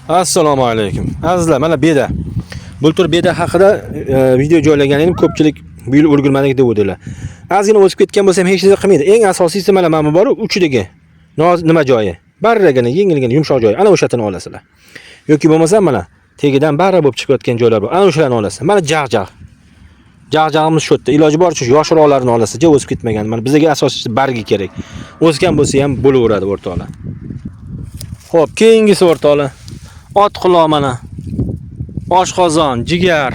Assalomu alaykum. Azizlar, mana beda. Bultur beda haqida video joylagan edim, ko'pchilik bu yil ulgurmadik deb o'ydilar. Ozgina o'sib ketgan bo'lsa ham hech narsa qilmaydi. Eng asosiysi mana bu bor, uchidagi nima joyi? Barragina, yengilgina, yumshoq joyi. Ana o'shatini olasizlar. Yoki bo'lmasa mana tegidan barra bo'lib chiqayotgan joylar bor. Ana o'shalarni olasiz. Mana jag'jag'. Jag'jag'imiz shu yerda. Iloji boricha yoshroqlarini olasiz, je o'sib ketmagan. Mana bizga asosiysi bargi kerak. O'sgan bo'lsa ham bo'laveradi o'rtoqlar. Xo'p, keyingisi o'rtoqlar. Ot quloq mana. Oshqozon, jigar,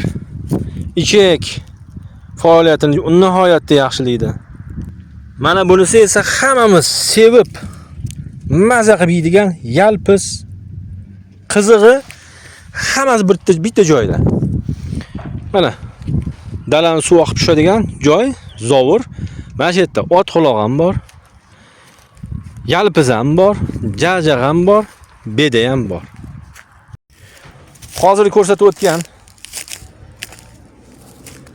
ichak faoliyatini nihoyatda yaxshilaydi. Mana bunisi esa hammamiz sevib maza qilib yeydigan yalpiz qizig'i hammasi bitta joyda. Mana dalani suv oqib tushadigan joy, zovur. Mana shu yerda ot quloq ham bor. Yalpiz ham bor, jag'jag' ham bor, beda ham bor. Hozir ko'rsatib o'tgan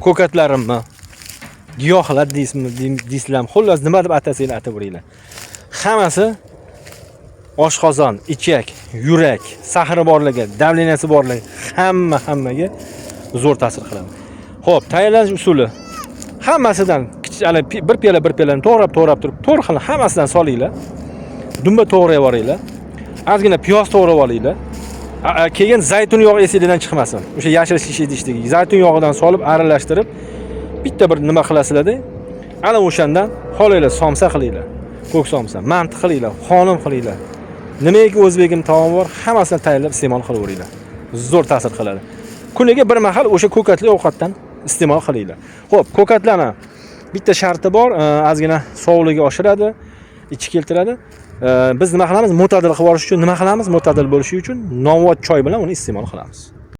ko'katlarimni, giyohlar deysizlar, xullas nima deb atasanglar ataveringlar. Hammasi oshqozon, ichak, yurak, sahri borligi, davleniyasi borligi hammaga zo'r ta'sir qiladi. Xo'p, tayyorlanish usuli. Hammasidan bir piyolani to'g'rab turib, 4 xil hammasidan solinglar. Dumba to'g'rab yuboringlar. Ozgina piyoz to'g'rab olinglar. Keyin zaytun yog'i esidan chiqmasin. O'sha yashil shisha idishdagi zaytun yog'idan solib aralashtirib bitta bir nima qilasizlar-da. Ana o'shandan xolaylar somsa qilinglar. Ko'k somsa, manti qilinglar, xonim qilinglar. Nimaiki o'zbegim taom bor, hammasini tayyorlab iste'mol qilaveringlar. Zo'r ta'sir qiladi. Kuniga bir mahal o'sha ko'katli ovqatdan iste'mol qilinglar. Xo'p, ko'katlarni bitta sharti bor, ozgina sovug'ligi oshiradi, ichi keltiradi. Biz nima qilamiz? Mo'tadil qilib olish uchun nima qilamiz? Mo'tadil bo'lishi uchun novvot choy bilan uni iste'mol qilamiz.